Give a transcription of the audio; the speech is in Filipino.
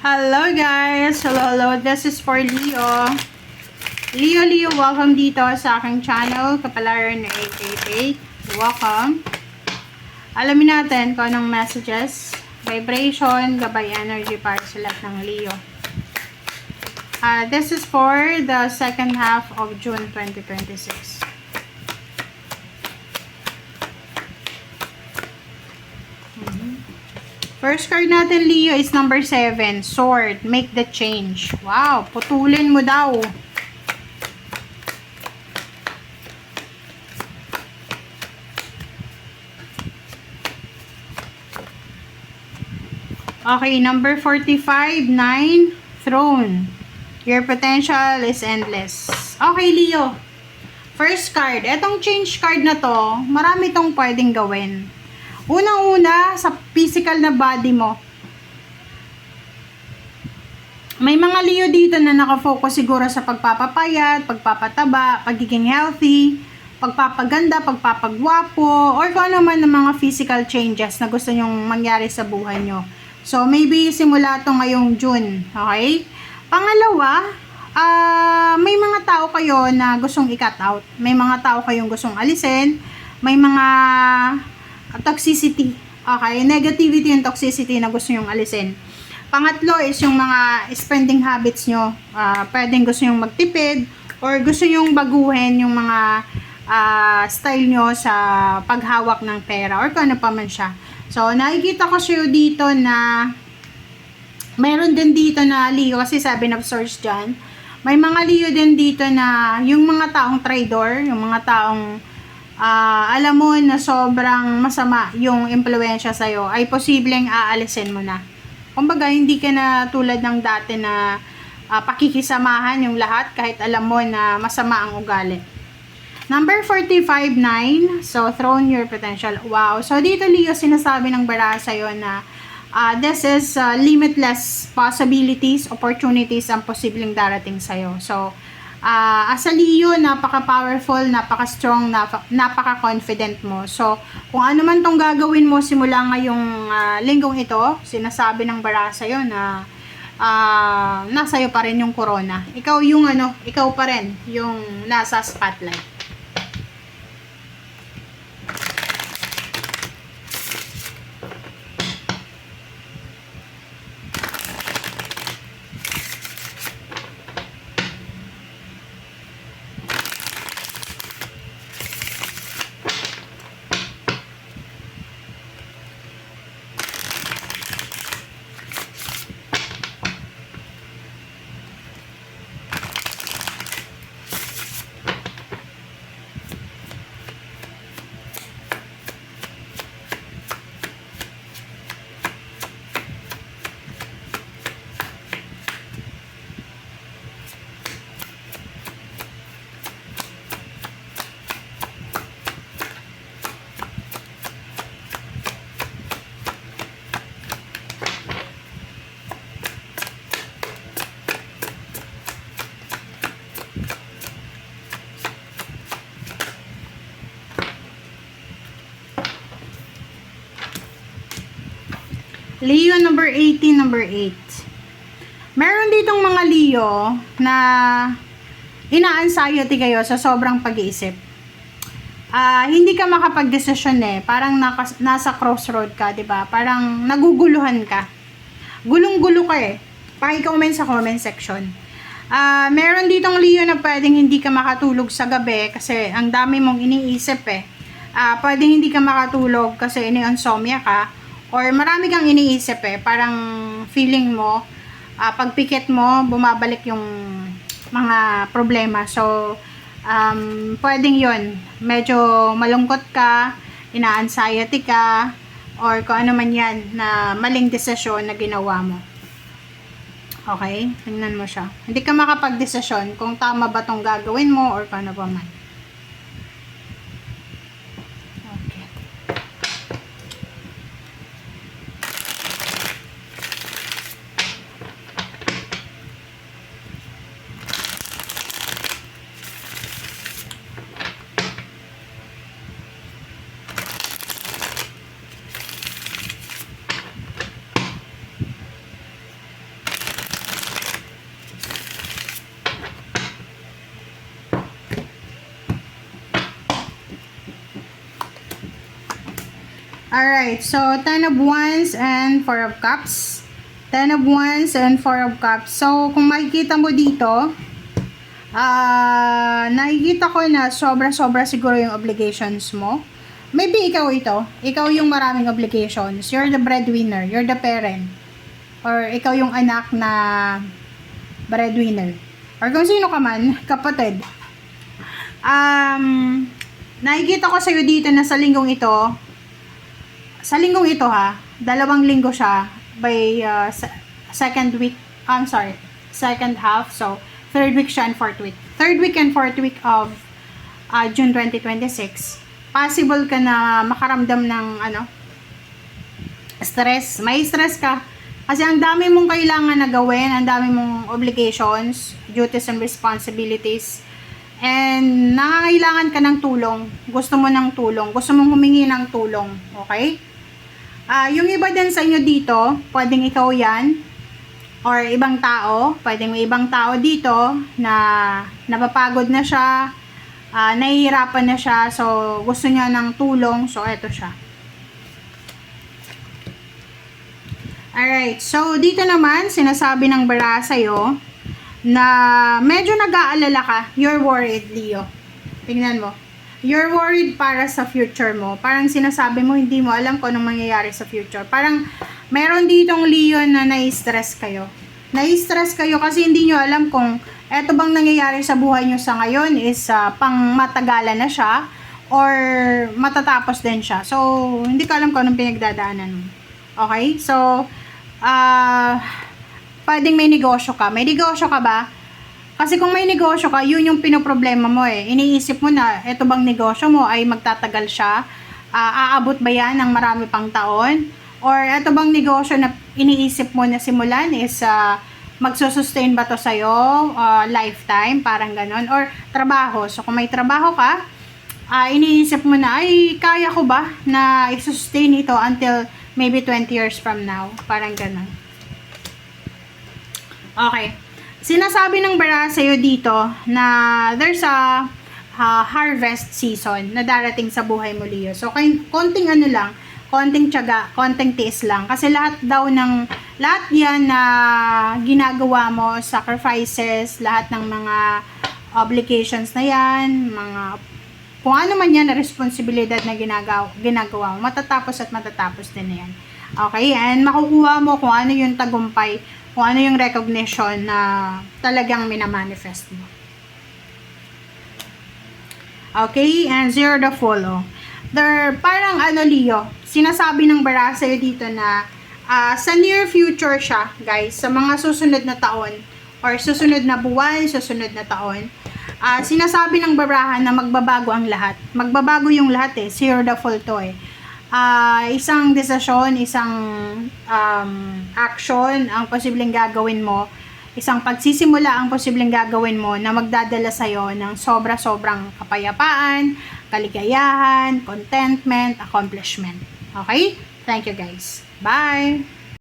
Hello guys! Hello. This is for Leo. Leo, welcome dito sa aking channel, Kapalaran 888. Welcome. Alamin natin kung anong messages, vibration, gabay energy para sa lahat ng Leo. This is for the second half of June 2026. First card natin, Leo, is number 7. Sword. Make the change. Wow. Putulin mo daw. Okay. Number 45. 9. Throne. Your potential is endless. Okay, Leo. First card. Etong change card na to, marami tong pwedeng gawin. Unang-una, sa physical na body mo. May mga Leo dito na nakafocus siguro sa pagpapapayat, pagpapataba, pagiging healthy, pagpapaganda, pagpapagwapo, or kung ano man ng mga physical changes na gusto nyong mangyari sa buhay nyo. So, maybe simula to ngayong June. Okay? Pangalawa, may mga tao kayo na gustong i-cut out. May mga tao kayong gustong alisin. May mga toxicity. Okay? Negativity and toxicity na gusto nyong alisin. Pangatlo is yung mga spending habits nyo. Pwedeng gusto nyong magtipid or gusto nyong baguhin yung mga style nyo sa paghawak ng pera or kung ano pa man siya. So, nakikita ko siya dito na mayroon din dito na Leo, kasi sabi na search dyan. May mga Leo din dito na yung mga taong traidor, yung mga taong alam mo na sobrang masama yung impluensya sa'yo, ay posibleng aalisin mo na. Kumbaga, hindi ka na tulad ng dati na pakikisamahan yung lahat kahit alam mo na masama ang ugali. Number 45, 9. So, throne your potential. Wow. So, dito Leo, sinasabi ng baraha sa'yo na this is limitless possibilities, opportunities ang posibleng darating sa'yo. So, as a Leo, napaka-powerful, napaka-strong, napaka-confident mo. So, kung ano man tong gagawin mo simula ngayong linggong ito, sinasabi ng baraha sa'yo na nasa'yo pa rin yung corona. Ikaw yung ikaw pa rin yung nasa spotlight. Leo number 18, number 8. Meron ditong mga Leo na ina-anxiety kayo sa sobrang pag-iisip. Hindi ka makapag-desisyon Parang nasa crossroad ka, 'di ba? Parang naguguluhan ka. Gulong-gulo ka Paki-comment sa comment section. Meron ditong Leo na pwedeng hindi ka makatulog sa gabi kasi ang dami mong iniisip pwedeng hindi ka makatulog kasi ini-insomnia ka. Or marami kang iniisip parang feeling mo, pagpikit mo, bumabalik yung mga problema. So, pwedeng yun. Medyo malungkot ka, ina-anxiety ka, or kung ano man yan na maling desisyon na ginawa mo. Okay? Tingnan mo siya. Hindi ka makapag-desisyon kung tama ba tong gagawin mo or paano pa man. Alright, so 10 of Wands and 4 of Cups. 10 of Wands and 4 of Cups. So, kung makikita mo dito, nakikita ko na sobra-sobra siguro yung obligations mo. Maybe ikaw ito. Ikaw yung maraming obligations. You're the breadwinner. You're the parent. Or ikaw yung anak na breadwinner. Or kung sino ka man, kapatid. Nakikita ko sa'yo dito na sa linggong ito ha, 2 linggo siya by second half. So, 3rd week siya and 4th week. 3rd week and 4th week of June 2026. Possible ka na makaramdam ng stress. May stress ka. Kasi ang dami mong kailangan na gawin, ang dami mong obligations, duties and responsibilities. And nangangailangan ka ng tulong. Gusto mo ng tulong. Gusto mong humingi ng tulong. Okay? Yung iba din sa inyo dito, pwedeng ikaw yan, or ibang tao, pwedeng may ibang tao dito na napapagod na siya, nahihirapan na siya, so gusto niya ng tulong, so eto siya. Alright, so dito naman, sinasabi ng bara sa'yo, na medyo nag-aalala ka, you're worried, Leo. Tingnan mo. You're worried para sa future mo. Parang sinasabi mo, hindi mo alam kung anong mangyayari sa future. Parang, meron ditong Leo na nai-stress kayo. Nai-stress kayo kasi hindi nyo alam kung eto bang nangyayari sa buhay nyo sa ngayon is pang matagalan na siya or matatapos din siya. So, hindi ka alam kung anong pinagdadaanan mo. Okay? So, pwedeng may negosyo ka. May negosyo ka ba? Kasi kung may negosyo ka, yun yung pinoproblema mo eh. Iniisip mo na, eto bang negosyo mo ay magtatagal siya? Aabot ba yan ng marami pang taon? Or eto bang negosyo na iniisip mo na simulan is magsusustain ba to sa'yo? Lifetime? Parang ganon. Or trabaho. So kung may trabaho ka, iniisip mo na, ay kaya ko ba na i-sustain ito until maybe 20 years from now? Parang ganon. Okay. Sinasabi ng bara sa'yo dito na there's a harvest season na darating sa buhay mo, Leo. So, konting lang, konting tiyaga, konting tiis lang. Kasi lahat yan na ginagawa mo, sacrifices, lahat ng mga obligations na yan, kung ano man yan na responsibilidad na ginagawa mo, matatapos at matatapos din na yan. Okay? And makukuha mo kung ano yung tagumpay, kung ano yung recognition na talagang minamanifest mo. Okay? And 0 the follow. Parang Leo, sinasabi ng bara sa'yo dito na sa near future siya, guys, sa mga susunod na taon, or susunod na buwan, susunod na taon, sinasabi ng barahan na magbabago ang lahat. Magbabago yung lahat eh. 0 the full to eh. Isang desisyon, isang action ang posibleng gagawin mo, isang pagsisimula ang posibleng gagawin mo na magdadala sa'yo ng sobra-sobrang kapayapaan, kaligayahan, contentment, accomplishment. Okay? Thank you guys. Bye!